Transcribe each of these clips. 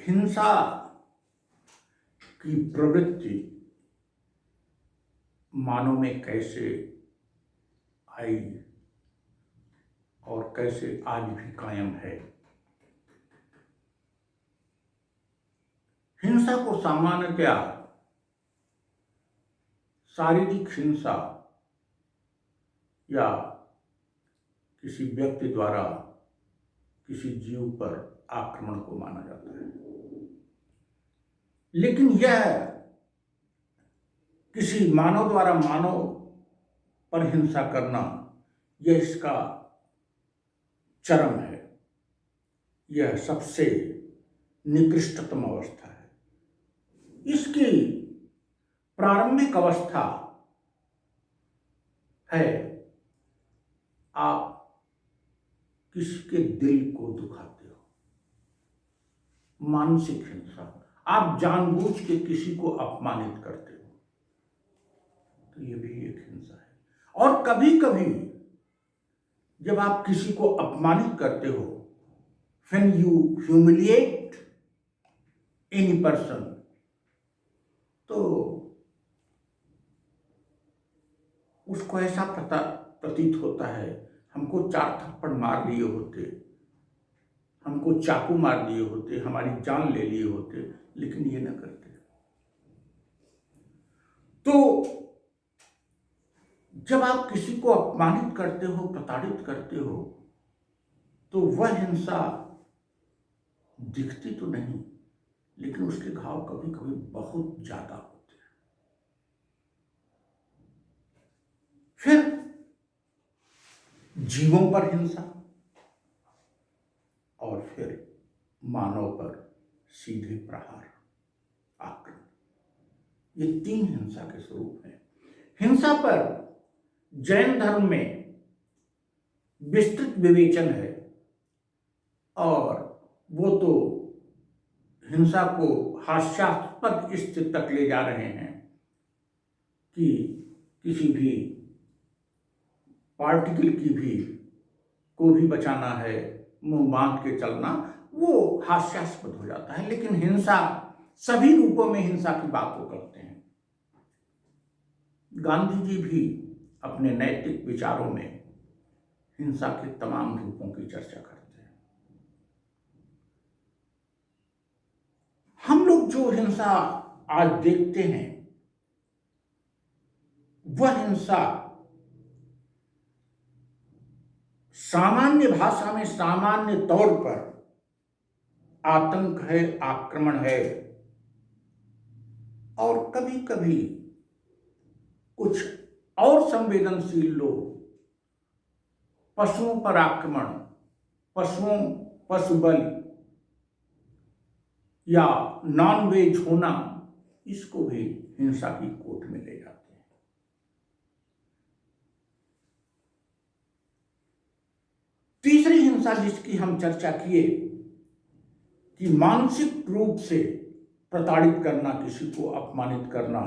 हिंसा की प्रवृत्ति मानव में कैसे आई और कैसे आज भी कायम है। हिंसा को सामान्यतया शारीरिक हिंसा या किसी व्यक्ति द्वारा किसी जीव पर आक्रमण को माना जाता है, लेकिन यह किसी मानव द्वारा मानव पर हिंसा करना, यह इसका चरम है। यह सबसे निकृष्टतम अवस्था है। इसकी प्रारंभिक अवस्था है आप किसी के दिल को दुखाते हो, मानसिक हिंसा। आप जानबूझ के किसी को अपमानित करते हो, तो यह भी एक हिंसा है। और कभी कभी जब आप किसी को अपमानित करते हो, when you humiliate any person, तो उसको ऐसा प्रतीत होता है हमको 4 थप्पड़ मार लिए होते, हमको चाकू मार दिए होते, हमारी जान ले लिए होते, लेकिन ये न करते। तो जब आप किसी को अपमानित करते हो, प्रताड़ित करते हो, तो वह हिंसा दिखती तो नहीं, लेकिन उसके घाव कभी कभी बहुत ज्यादा होते हैं। फिर जीवों पर हिंसा और फिर मानव पर सीधे प्रहार, आक्रमण। ये 3 हिंसा के स्वरूप हैं। हिंसा पर जैन धर्म में विस्तृत विवेचन है, और वो तो हिंसा को हास्यास्पद स्थिति तक ले जा रहे हैं कि किसी भी पार्टिकल को भी बचाना है, मुंह बांध के चलना, वो हास्यास्पद हो जाता है। लेकिन हिंसा, सभी रूपों में हिंसा की बात वो करते हैं। गांधी जी भी अपने नैतिक विचारों में हिंसा के तमाम रूपों की चर्चा करते हैं। हम लोग जो हिंसा आज देखते हैं, वह हिंसा सामान्य भाषा में, सामान्य तौर पर आतंक है, आक्रमण है, और कभी कभी कुछ और संवेदनशील लोग पशुओं पर आक्रमण, पशुबल या नॉन-वेज होना, इसको भी हिंसा की कोट में ले जाते हैं। तीसरी हिंसा जिसकी हम चर्चा किए कि मानसिक रूप से प्रताड़ित करना, किसी को अपमानित करना,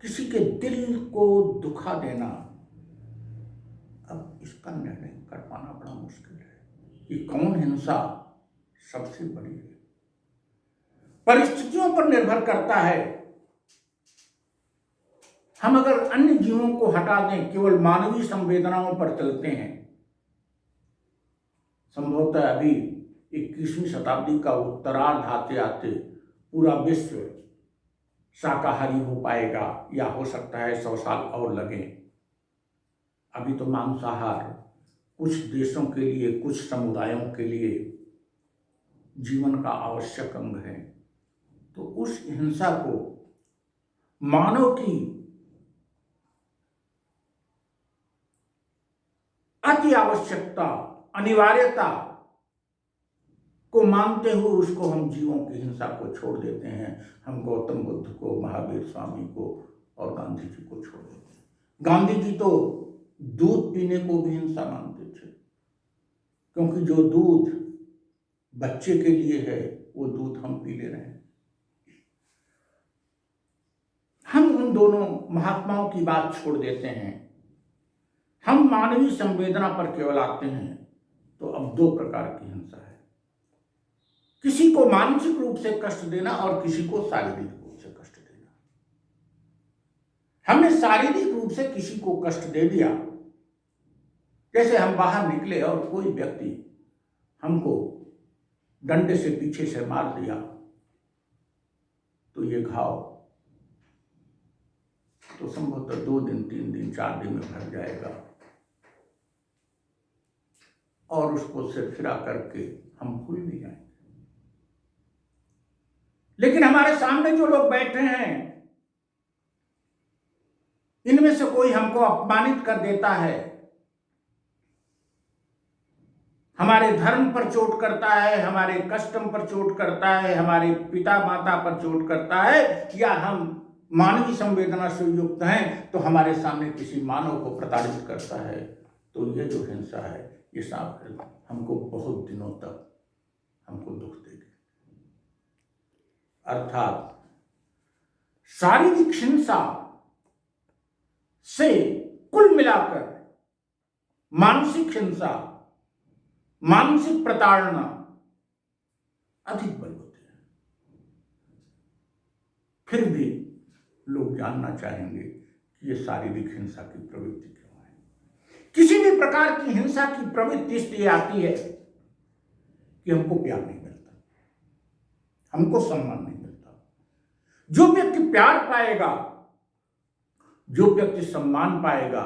किसी के दिल को दुखा देना, अब इसका निर्णय कर पाना बड़ा मुश्किल है कि कौन हिंसा सबसे बड़ी है। परिस्थितियों पर निर्भर करता है। हम अगर अन्य जीवों को हटा दें, केवल मानवीय संवेदनाओं पर चलते हैं, संभवतः अभी 21वीं शताब्दी का उत्तरार्ध आते आते पूरा विश्व शाकाहारी हो पाएगा, या हो सकता है 100 साल और लगे। अभी तो मांसाहार कुछ देशों के लिए, कुछ समुदायों के लिए जीवन का आवश्यक अंग है। तो उस हिंसा को मानव की अति आवश्यकता, अनिवार्यता को मानते हुए उसको हम जीवों की हिंसा को छोड़ देते हैं। हम गौतम बुद्ध को, महावीर स्वामी को और गांधी जी को छोड़ देते हैं। गांधी जी तो दूध पीने को भी हिंसा मानते थे, क्योंकि जो दूध बच्चे के लिए है, वो दूध हम पी ले रहे हैं। हम उन दोनों महात्माओं की बात छोड़ देते हैं। हम मानवीय संवेदना पर केवल आते हैं। तो अब 2 प्रकार की हिंसा है। किसी को मानसिक रूप से कष्ट देना और किसी को शारीरिक रूप से कष्ट देना। हमने शारीरिक रूप से किसी को कष्ट दे दिया, जैसे हम बाहर निकले और कोई व्यक्ति हमको डंडे से पीछे से मार दिया, तो ये घाव तो संभवतः 2 दिन 3 दिन 4 दिन में भर जाएगा और उसको सिरफिरा करके हम भूल भी जाएंगे। लेकिन हमारे सामने जो लोग बैठे हैं, इनमें से कोई हमको अपमानित कर देता है, हमारे धर्म पर चोट करता है, हमारे कस्टम पर चोट करता है, हमारे पिता माता पर चोट करता है, या हम मानवीय संवेदना से युक्त हैं तो हमारे सामने किसी मानव को प्रताड़ित करता है, तो ये जो हिंसा है ये साफ हमको बहुत दिनों तक हमको दुख देगी। अर्थात शारीरिक हिंसा से कुल मिलाकर मानसिक हिंसा, मानसिक प्रताड़ना अधिक बल होती है। फिर भी लोग जानना चाहेंगे कि ये शारीरिक हिंसा की प्रवृत्ति क्यों है। किसी भी प्रकार की हिंसा की प्रवृत्ति इसलिए आती है कि हमको प्यार नहीं मिलता, हमको सम्मान नहीं मिलता। जो व्यक्ति प्यार पाएगा, जो व्यक्ति सम्मान पाएगा,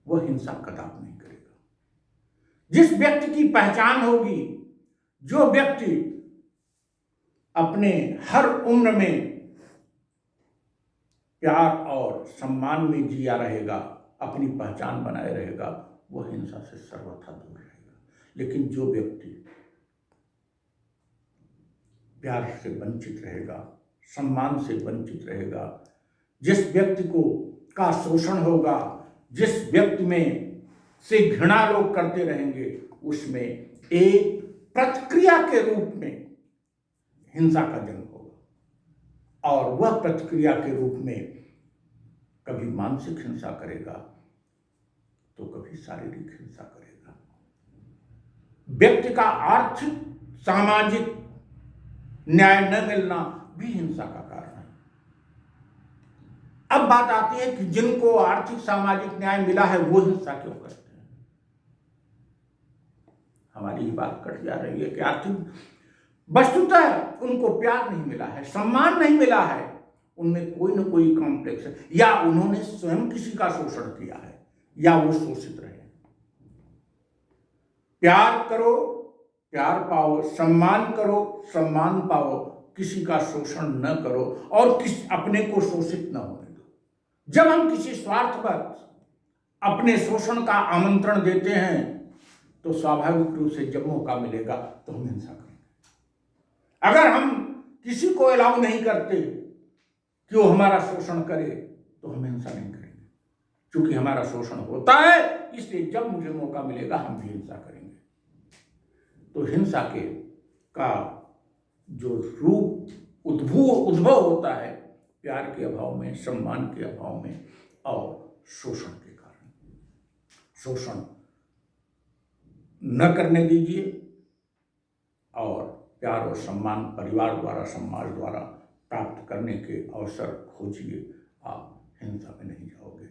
वह हिंसा कदापि नहीं करेगा। जिस व्यक्ति की पहचान होगी, जो व्यक्ति अपने हर उम्र में प्यार और सम्मान में जिया रहेगा, अपनी पहचान बनाए रहेगा, वह हिंसा से सर्वथा दूर रहेगा। लेकिन जो व्यक्ति प्यार से वंचित रहेगा, सम्मान से वंचित रहेगा, जिस व्यक्ति को का शोषण होगा, जिस व्यक्ति में से घृणा लोग करते रहेंगे, उसमें एक प्रतिक्रिया के रूप में हिंसा का जन्म होगा और वह प्रतिक्रिया के रूप में कभी मानसिक हिंसा करेगा तो कभी शारीरिक हिंसा करेगा। व्यक्ति का आर्थिक सामाजिक न्याय न मिलना भी हिंसा का कारण है। अब बात आती है कि जिनको आर्थिक सामाजिक न्याय मिला है वो हिंसा क्यों करते हैं। हमारी ही बात कट जा रही है कि आर्थिक वस्तुतः उनको प्यार नहीं मिला है, सम्मान नहीं मिला है, उनमें कोई न कोई कॉम्प्लेक्स है, या उन्होंने स्वयं किसी का शोषण किया है, या वो शोषित रहे। प्यार करो, प्यार पाओ, सम्मान करो, सम्मान पाओ, किसी का शोषण न करो और अपने को शोषित न होने दो। जब हम किसी स्वार्थवश अपने शोषण का आमंत्रण देते हैं तो स्वाभाविक रूप से जब मौका मिलेगा तो हम हिंसा करेंगे। अगर हम किसी को अलाउ नहीं करते कि वो हमारा शोषण करे तो हम हिंसा नहीं करेंगे, क्योंकि हमारा शोषण होता है, इसलिए जब मुझे मौका मिलेगा हम भी हिंसा करेंगे। तो हिंसा के का जो रूप उद्भव होता है प्यार के अभाव में, सम्मान के अभाव में और शोषण के कारण। शोषण न करने दीजिए और प्यार और सम्मान परिवार द्वारा, समाज द्वारा प्राप्त करने के अवसर खोजिए। आप हिंसा में नहीं जाओगे,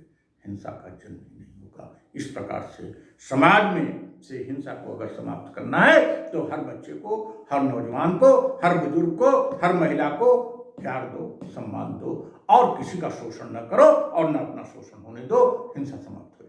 हिंसा का जन्म ही नहीं होगा। इस प्रकार से समाज में से हिंसा को अगर समाप्त करना है तो हर बच्चे को, हर नौजवान को, हर बुजुर्ग को, हर महिला को प्यार दो, सम्मान दो और किसी का शोषण न करो और न अपना शोषण होने दो। हिंसा समाप्त